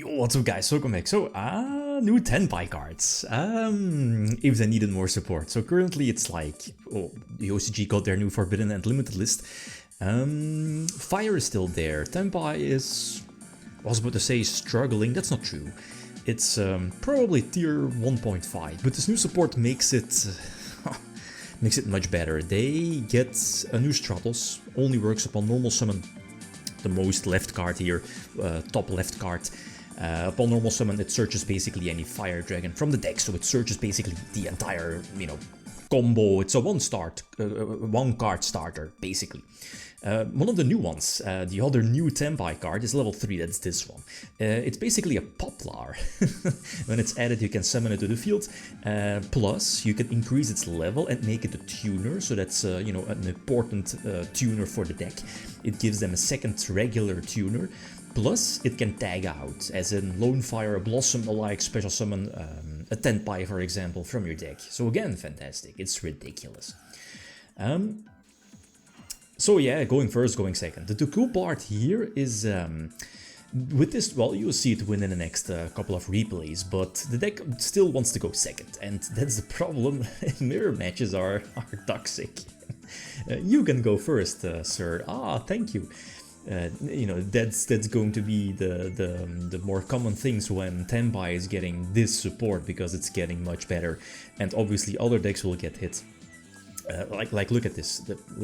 Yo, what's up guys, welcome back. So, new Tenpai cards, if they needed more support. So currently it's like, the OCG got their new Forbidden and Limited list. Fire is still there, Tenpai is, I was about to say struggling, that's not true. It's probably tier 1.5, but this new support makes it, makes it much better. They get a new Stratos, only works upon normal summon. The most left card here, top left card. Upon normal summon, it searches basically any fire dragon from the deck, so it searches basically the entire, combo. It's a one card starter, basically. One of the new ones, the other new Tenpai card is level 3, that's this one. It's basically a poplar. When it's added, you can summon it to the field, plus you can increase its level and make it a tuner, so that's an important tuner for the deck. It gives them a second regular tuner, plus it can tag out, as in Lone Fire, Blossom alike, special summon a Tenpai, for example, from your deck. So again, fantastic, it's ridiculous. So yeah, going first, going second. The cool part here is, with this, well, you'll see it win in the next couple of replays, but the deck still wants to go second, and that's the problem. Mirror matches are toxic. You can go first, sir. Ah, thank you. That's going to be the more common things when Tenpai is getting this support, because it's getting much better, and obviously other decks will get hit. Like look at this.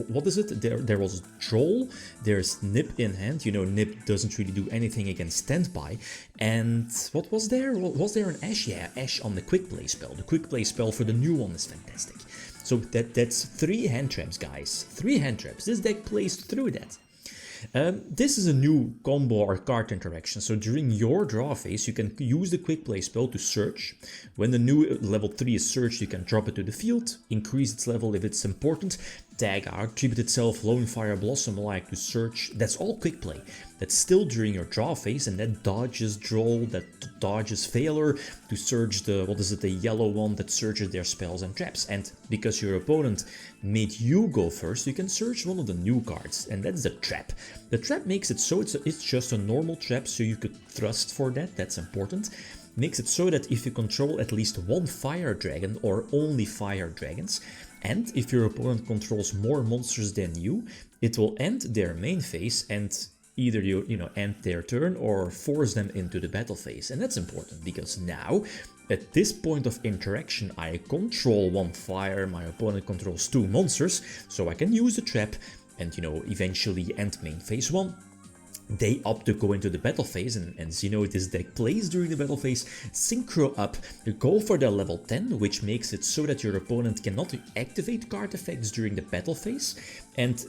What is it? There was Troll, there's Nip in hand. Nip doesn't really do anything against Tenpai. And what was there? Was there an Ash? Yeah, Ash on the quick play spell. The quick play spell for the new one is fantastic. So that's 3 hand traps, guys. 3 hand traps. This deck plays through that. This is a new combo or card interaction, so during your draw phase you can use the quick play spell to search. When the new level 3 is searched, you can drop it to the field, increase its level if it's important, tag out, tribute itself, Lone Fire, Blossom alike to search. That's all quick play. That's still during your draw phase, and that dodges Droll, that dodges Failure to search the yellow one that searches their spells and traps. And because your opponent made you go first, you can search one of the new cards, and that's the trap. The trap makes it so it's just a normal trap, so you could thrust for that, that's important. Makes it so that if you control at least one fire dragon or only fire dragons, and if your opponent controls more monsters than you, it will end their main phase and either end their turn or force them into the battle phase. And that's important because now, at this point of interaction, I control 1 fire, my opponent controls 2 monsters, so I can use the trap and eventually end main phase 1. They opt to go into the battle phase, and this deck plays during the battle phase, synchro up, go for their level 10, which makes it so that your opponent cannot activate card effects during the battle phase, and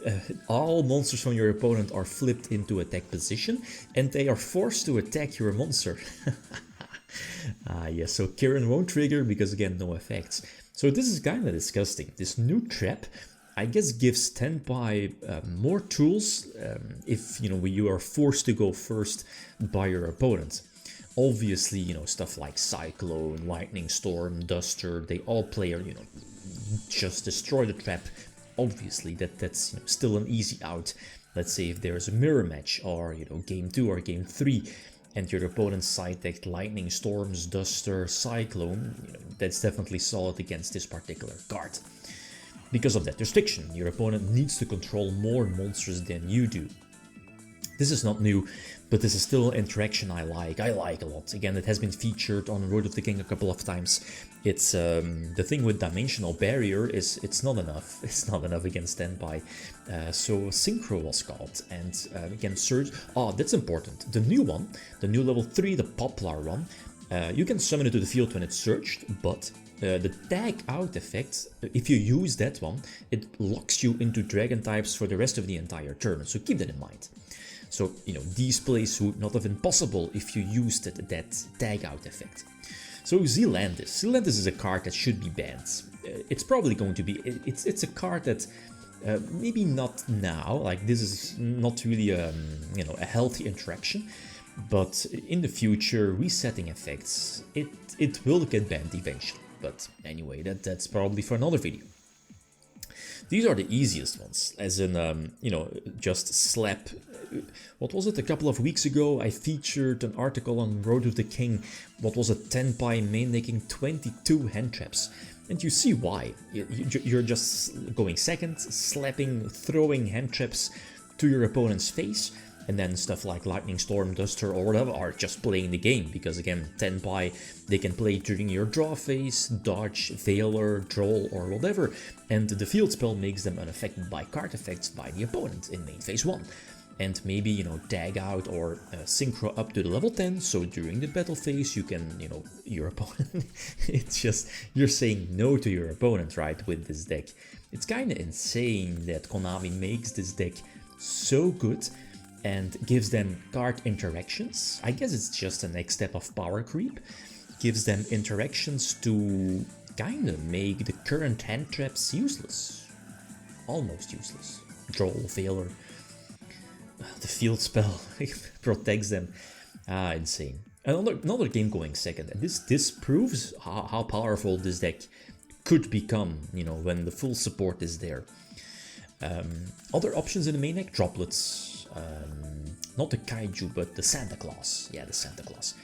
all monsters from your opponent are flipped into attack position, and they are forced to attack your monster. Yes, so Kirin won't trigger because again, no effects. So this is kind of disgusting. This new trap, I guess, gives Tenpai more tools if you are forced to go first by your opponent. Obviously, stuff like Cyclone, Lightning Storm, Duster, they all play, just destroy the trap. Obviously, that's still an easy out. Let's say if there's a mirror match, or game 2 or game 3, and your opponent's side decked Lightning Storms, Duster, Cyclone, that's definitely solid against this particular card. Because of that restriction, your opponent needs to control more monsters than you do. This is not new, but this is still an interaction I like a lot. Again, it has been featured on Road of the King a couple of times. It's the thing with Dimensional Barrier is it's not enough. It's not enough against Tenpai. So Synchro was called, and again, Surge. Oh, that's important. The new one, the new level 3, the Poplar one, you can summon it to the field when it's searched, but the tag out effect, if you use that one, it locks you into dragon types for the rest of the entire turn, so keep that in mind. So, these plays would not have been possible if you used that tag out effect. So Zealandis. Zealandis is a card that should be banned. It's probably going to be, it's a card that maybe not now, like this is not really a healthy interaction, but in the future, resetting effects, it will get banned eventually. But anyway, that's probably for another video. These are the easiest ones, as in, you know, just slap. What was it? A couple of weeks ago, I featured an article on Road to the King. What was it? Tenpai main decking 22 hand traps. And you see why. You're just going second, slapping, throwing hand traps to your opponent's face, and then stuff like Lightning Storm, Duster, or whatever are just playing the game, because again, Tenpai, they can play during your draw phase, dodge, veiler, troll, or whatever, and the field spell makes them unaffected by card effects by the opponent in main phase 1. And maybe, you know, tag out or synchro up to the level 10, so during the battle phase you can, you know, your opponent, it's just, you're saying no to your opponent, right, with this deck. It's kinda insane that Konami makes this deck so good and gives them card interactions. I guess it's just the next step of power creep. Gives them interactions to kinda make the current hand traps useless. Almost useless. Troll, Veiler. The field spell protects them. Insane. Another game going second. And this proves how powerful this deck could become, you know, when the full support is there. Other options in the main deck, droplets. Not the Kaiju, but the Santa Claus. Yeah, the Santa Claus.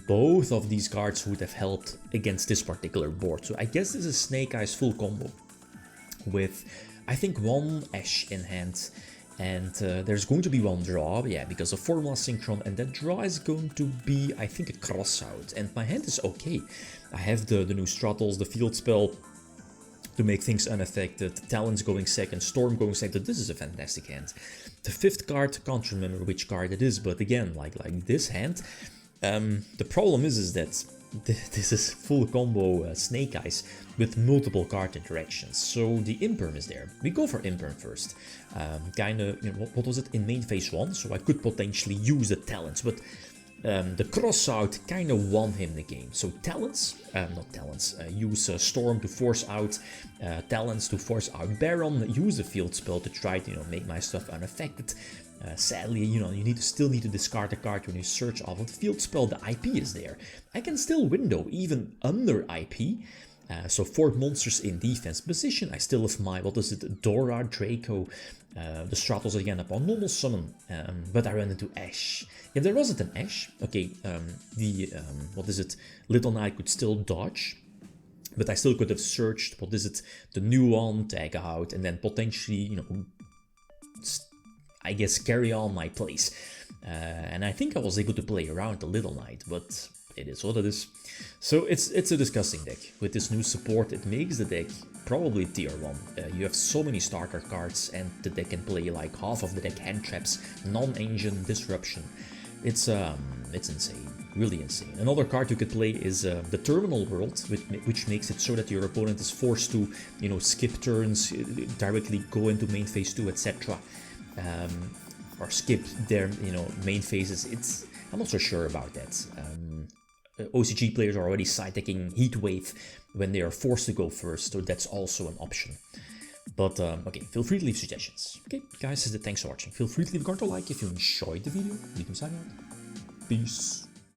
Both of these cards would have helped against this particular board. So I guess this is Snake Eyes full combo with, I think, one Ash in hand. And there's going to be one draw, yeah, because of Formula Synchron, and that draw is going to be, I think, a crossout. And my hand is okay. I have the new Strattles, the field spell to make things unaffected, Talons going second, Storm going second. This is a fantastic hand. The fifth card, can't remember which card it is, but again, like this hand, the problem is that this is full combo Snake Eyes with multiple card interactions. So the Imperm is there. We go for Imperm first. Kinda, you know, what was it in main phase 1? So I could potentially use the Talents, but the crossout kind of won him the game. So Talents, not Talents, use Storm to force out Talents to force out Baron, use the field spell to try to, you know, make my stuff unaffected. Sadly, you know, you still need to discard a card when you search off of the field spell. The IP is there. I can still window even under IP. So 4 monsters in defense position. I still have my, what is it, Dora, Draco, the Stratos again upon normal summon, but I ran into Ash. If there wasn't an Ash, okay, what is it, Little Knight could still dodge, but I still could have searched, what is it, the new one, tag out, and then potentially, you know, I guess carry on my plays. And I think I was able to play around the Little Knight, but it is what it is. So it's a disgusting deck. With this new support, it makes the deck probably tier 1. You have so many starter cards, and the deck can play like half of the deck hand traps, non-engine, disruption. It's insane, really insane. Another card you could play is the Terminal World, which makes it so that your opponent is forced to, you know, skip turns, directly go into main phase 2, etc. Or skip their, you know, main phases. I'm not so sure about that. OCG players are already side-decking Heatwave when they are forced to go first, so that's also an option. But, okay, feel free to leave suggestions. Okay, guys, thanks for watching. Feel free to leave a like if you enjoyed the video. Leave them sign out. Peace.